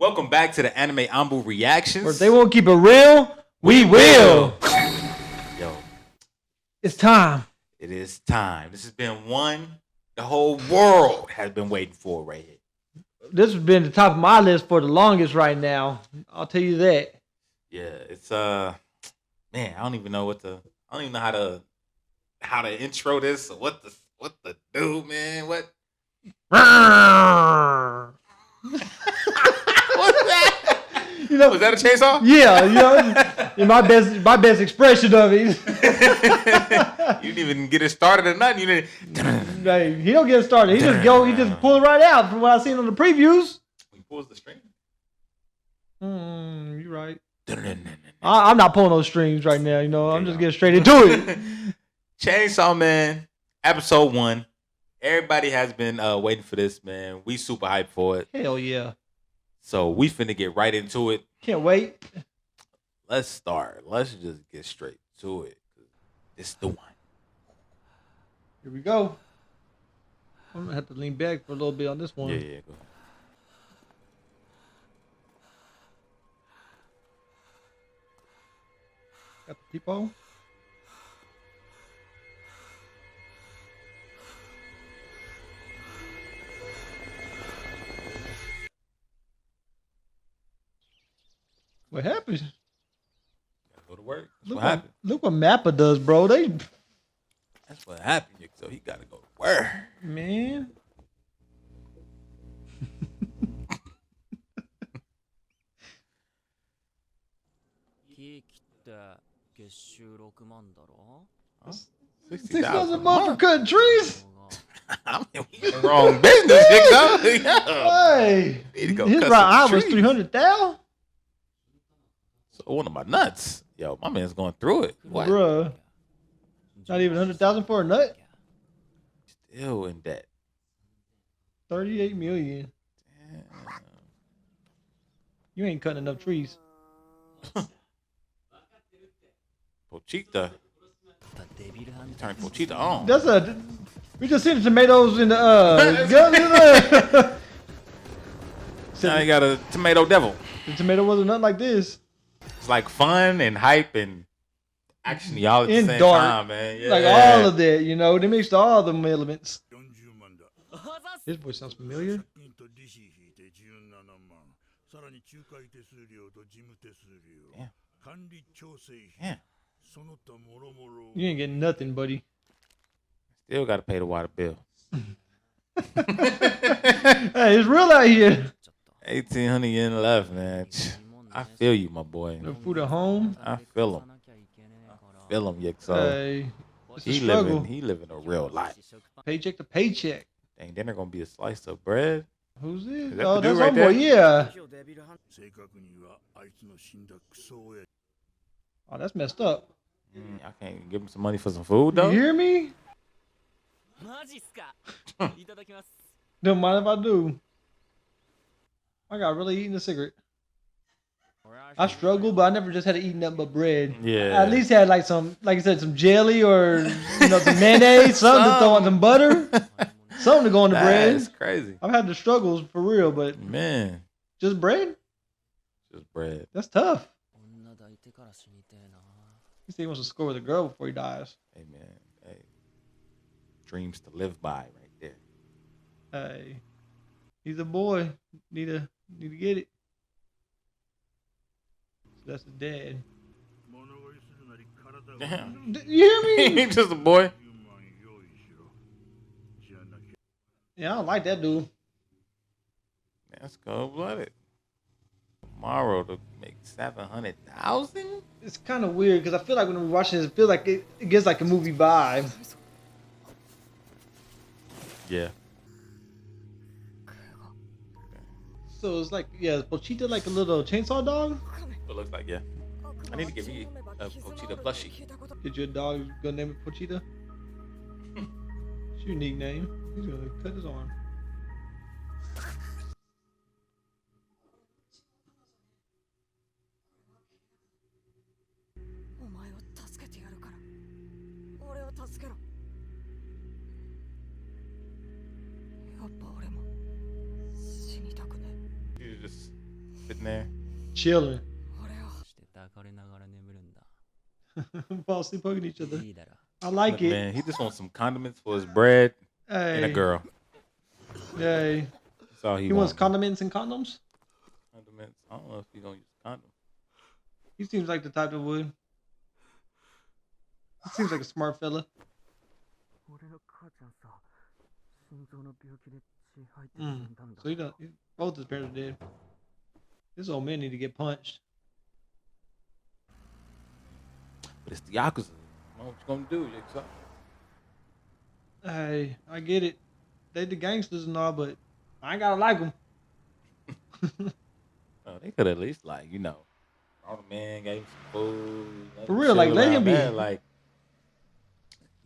Welcome back to the Anime Anbu reactions. Or if they won't keep it real, we will. Yo, it's time. It is time. This has been one the whole world has been waiting for right here. This has been the top of my list for the longest right now. I'll tell you that. Yeah, it's man, I don't even know how to intro this or what the do, man. What? What's that? You know, was that a chainsaw? Yeah, my best expression of it. You didn't even get it started or nothing. You didn't. Hey, he don't get it started. He just pull it right out from what I seen on the previews. He pulls the string. You're right. I'm not pulling those strings right now. I'm just getting straight into it. Chainsaw Man, episode 1. Everybody has been waiting for this, man. We super hyped for it. Hell yeah. So we finna get right into it. Can't wait. Let's start. Let's just get straight to it. It's the one. Here we go. I'm gonna have to lean back for a little bit on this one. Yeah, go ahead. Got the people. What happened? Gotta go to work. What happened? Look what Mappa does, bro. That's what happened. So he gotta go to work. Man. $6,000 a month for cutting trees? I mean, we in the wrong business, Jigsaw. Hey, his right eye was $300,000. So one of my nuts. Yo, my man's going through it. What? Bruh. Not even $100,000 for a nut? Still in debt. $38 million. Damn. You ain't cutting enough trees. Pochita. Turn Pochita on. We just seen the tomatoes in the Now you got a tomato devil. The tomato wasn't nothing like this. It's like fun and hype and action all at the same dark. time, man. Yeah. Like all of that, they mixed all the elements. His voice sounds familiar. Yeah. You ain't getting nothing, buddy. Still got to pay the water bill. Hey, it's real out here. 1,800 yen left, man. I feel you, my boy. No food at home. I feel him. Jigsaw. Hey, it's a struggle. He living a real life. Paycheck to paycheck. Dang, then they're gonna be a slice of bread. Who's this? That Oh, the dude that's right homeboy. Yeah. Oh, that's messed up. I can't give him some money for some food though. You hear me? Don't mind if I do. I got really eating a cigarette. I struggle, but I never just had to eat nothing but bread. Yeah. I at least had like you said, some jelly or some mayonnaise, something to throw on some butter, something to go on the bread. That's crazy. I've had the struggles for real, but man, just bread. Just bread. That's tough. He said he wants to score with a girl before he dies. Hey man, hey, dreams to live by, right there. Hey, he's a boy. Need to get it. That's the dad. Damn. You hear me? He ain't just a boy. Yeah, I don't like that dude. That's cold-blooded. Tomorrow to make 700,000. It's kind of weird because I feel like when we're watching this, it feels like it gets like a movie vibe. Yeah. So it's like, is Pochita like a little chainsaw dog? It looks like, yeah. I need to give you a Pochita plushie. Did your dog gonna name it Pochita? It's your unique name. He's gonna cut his arm. You just sitting there. Chilling. Fall asleep hugging each other. I like Look, it. man, he just wants some condiments for his bread and a Hey. girl. Hey. That's all He wants condiments and condoms? Condiments. I don't know if he's gonna use condom. He seems like the type that would. He seems like a smart fella. So he don't. Both his parents are dead. This old man need to get punched. But it's the Yakuza. What you gonna do, Jigsaw? Hey, I get it. They the gangsters and all, but I ain't gotta like them. Oh, they could at least brought the man, gave him some food. For real, like let him be. Like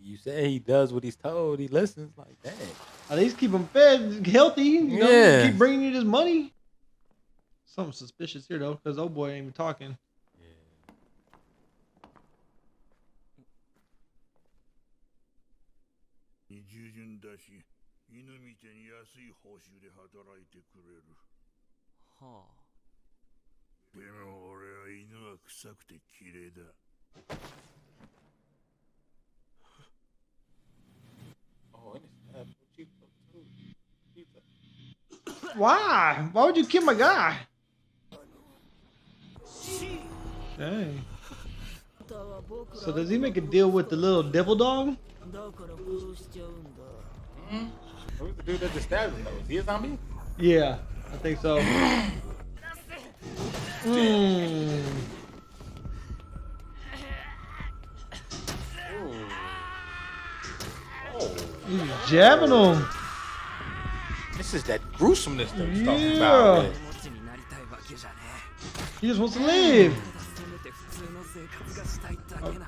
you say, he does what he's told. He listens. Like dang. At least keep him fed, healthy. You know, keep bringing you this money. Something suspicious here though, because old boy ain't even talking. Why? Why would you kill my guy? Dang. So does he make a deal with the little devil dog? Who's the dude that just stabbed him though? Is he a zombie? Yeah, I think so. He's jabbing him. This is that gruesomeness that we're talking about. Man. He just wants to live.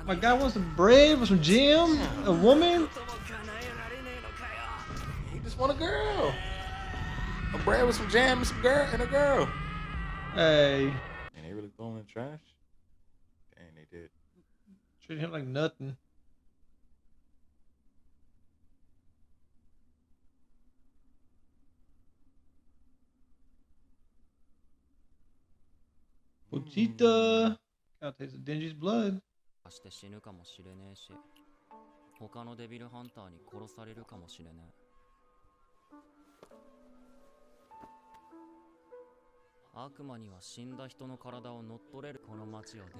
My guy wants some bread with some jam, a woman. He just want a girl. A bread with some jam and some girl and a girl. Hey. And they really throwing in trash? Dang, they did. Treat him like nothing. Pochita. Gotta taste of Denji's blood.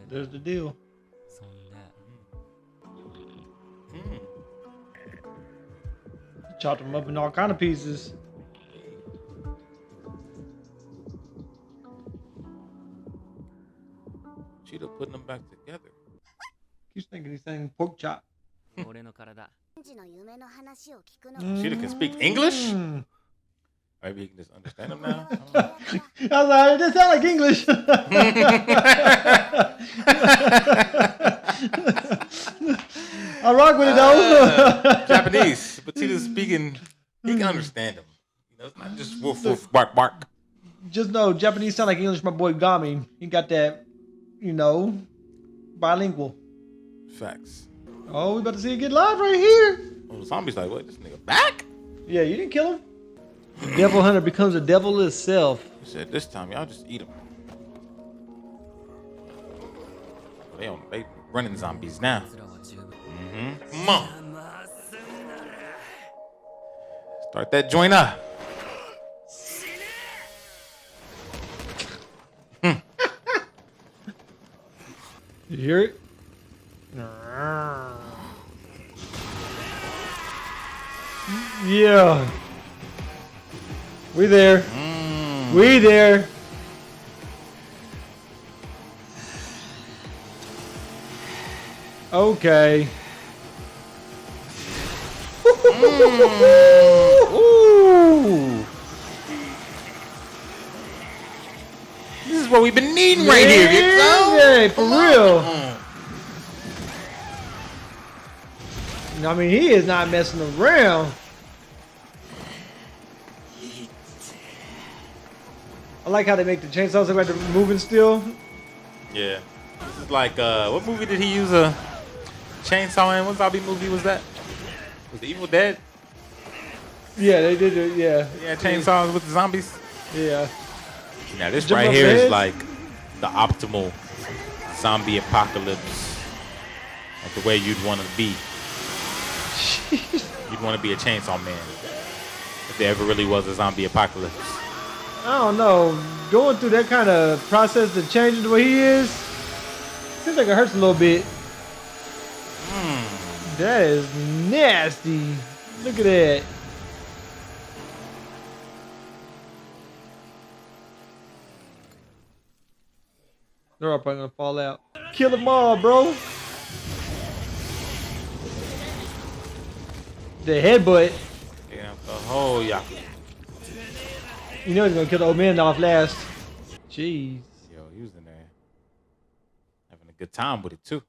There's the deal. Chopped him up in all kind of pieces. Cheetah putting them back together. Keeps thinking he's saying pork chop. Cheetah can speak English? Maybe he can just understand him now. I was like, it doesn't sound like English. I rock with it though. Japanese, but Cheetah's speaking. He can understand him. It's not just woof woof bark bark. Just know Japanese sound like English. My boy Gami, he got that, bilingual. Facts. Oh, we about to see it get live right here. Well, the zombie's like, what? This nigga back? Yeah, you didn't kill him. Devil Hunter becomes a devil itself. He said, this time y'all just eat him. They running zombies now. Come on. Start that joint up. You hear it? Yeah. We there. We there. Okay. Ooh. This is what we've been needing right here. Yeah, for real. I mean, he is not messing around. I like how they make the chainsaws look like they're moving still. Yeah. This is like, what movie did he use a chainsaw in? What zombie movie was that? Was it Evil Dead? Yeah, they did it, yeah. Yeah, chainsaws with the zombies. Yeah. Now this Jump right up here is beds? like the optimal zombie apocalypse, like the way you'd want to be. You'd want to be a chainsaw man if there ever really was a zombie apocalypse. I don't know. Going through that kind of process to change the way he is seems like it hurts a little bit. That is nasty. Look at that. They're all probably gonna fall out. Kill them all, bro. The headbutt. Yeah, the whole Yakuza. You know he's gonna kill the old man off last. Jeez. Yo, he was in there having a good time with it too.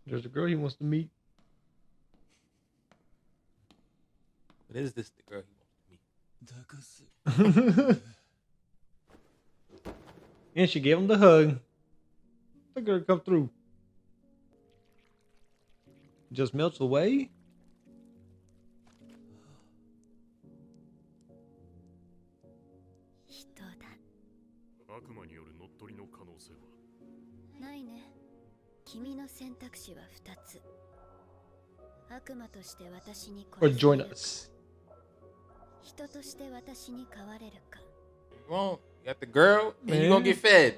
There's a girl he wants to meet. But is this the girl he wants to meet? And she gave him the hug. Look at her come through. Just melts away. Or join us. Well, you got the girl and you're gonna get fed.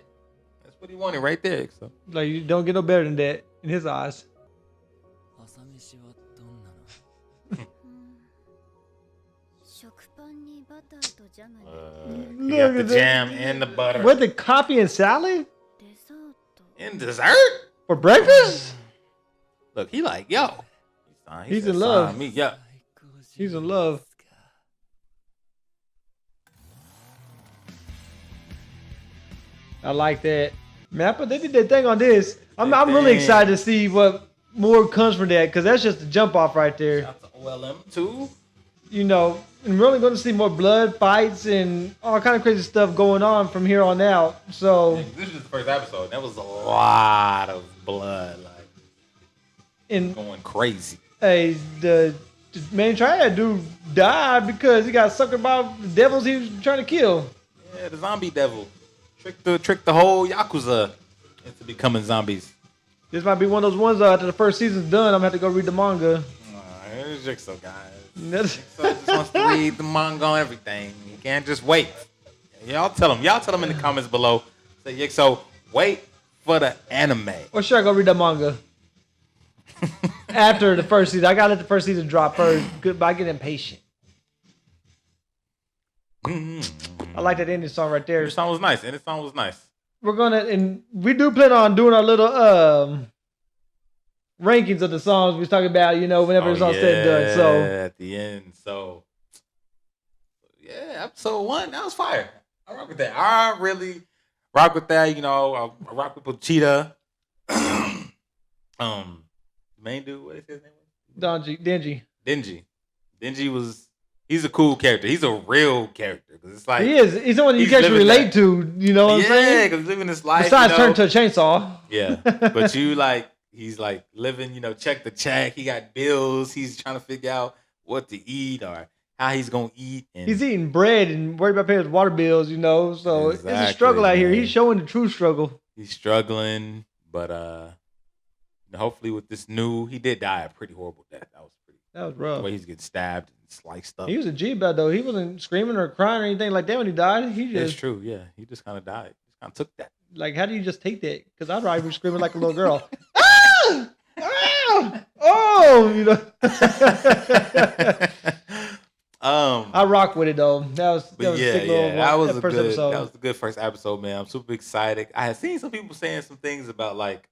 That's what he wanted right there. So. Like, you don't get no better than that in his eyes. You got the jam and the butter. With the coffee and salad? And dessert? For breakfast? Look, he like, yo. He's in love. Me. Yeah. He's in love. I like that. Man, they did that thing on this. I'm really excited to see what more comes from that, because that's just a jump off right there. Shout out to OLM too. You know, and we're only going to see more blood fights and all kind of crazy stuff going on from here on out. So this is the first episode. That was a lot of blood, like, and going crazy. Hey, the main triad dude died because he got suckered by the devils he was trying to kill. Yeah, the zombie devil tricked the whole Yakuza into becoming zombies. This might be one of those ones after the first season's done, I'm gonna have to go read the manga. It's Jigsaw, guys. Jigsaw just wants to read the manga and everything. You can't just wait. Y'all tell him in the comments below. Say, Jigsaw, wait for the anime. Or should I go read the manga? After the first season. I gotta let the first season drop first. But I get impatient. I like that ending song right there. The song was nice. And the song was nice. And we do plan on doing our little rankings of the songs we was talking about, whenever it's all said and done. So at the end. So yeah, episode 1, that was fire. I rock with that. I really rock with that. I rock with Pochita. Main dude, what is his name? Denji. He's a cool character. He's a real character. Cause it's like he is. He's the one you can actually relate to. You know what I'm saying? Yeah, because living this life. Besides turn to a chainsaw. Yeah, but he's like living. Check to check. He got bills. He's trying to figure out what to eat or how he's gonna eat. And he's eating bread and worried about paying his water bills. So it's a struggle out here. He's showing the true struggle. He's struggling, but hopefully with this new, he did die a pretty horrible death. That was rough. The way he's getting stabbed and sliced up. He was a G-Bad though. He wasn't screaming or crying or anything like that when he died. That's true. Yeah, he just kind of died. Just kind of took that. Like, how do you just take that? Because I'd probably be screaming like a little girl. Ah! Ah! Oh, I rock with it though. That was a good first episode, man. I'm super excited. I had seen some people saying some things about like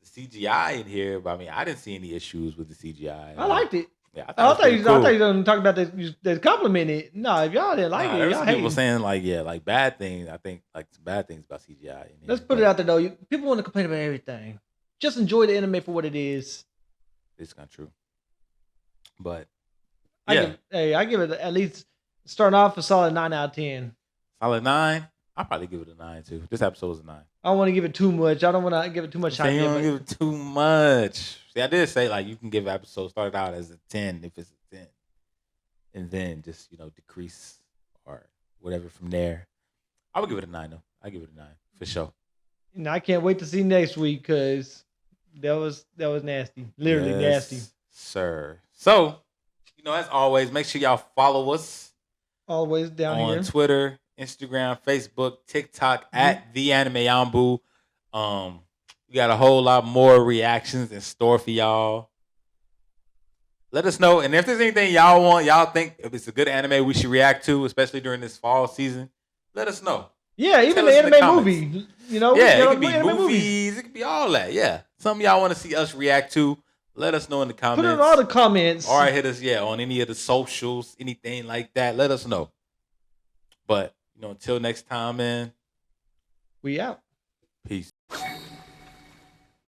CGI in here, but I mean, I didn't see any issues with the CGI. I liked it. Yeah, I thought you didn't talk about that compliment it. No, if y'all didn't like it, there's y'all some people saying like bad things. I think like some bad things about CGI. Let's put it out there though. People want to complain about everything. Just enjoy the anime for what it is. It's not true. But I give it at least starting off a solid 9 out of 10. Solid 9. I'll probably give it a 9 too. This episode was a 9. I don't want to give it too much. I don't want to give it too much hype. You don't give it too much. See, I did say like you can give an episode started out as a 10 if it's a 10, and then just decrease or whatever from there. I would give it a 9 though. I give it a 9 for sure. And I can't wait to see next week because that was nasty, literally nasty, sir. So, as always, make sure y'all follow us. Always down on here. Twitter, Instagram, Facebook, TikTok at the Anime Anbu. We got a whole lot more reactions in store for y'all. Let us know, and if there's anything y'all think if it's a good anime we should react to, especially during this fall season, let us know. Yeah, even the anime movie. It could be movies, it could be all that. Yeah, something y'all want to see us react to. Let us know in the comments. Put it in all the comments. Or hit us, on any of the socials, anything like that. Let us know. But, until next time, man. We out. Peace.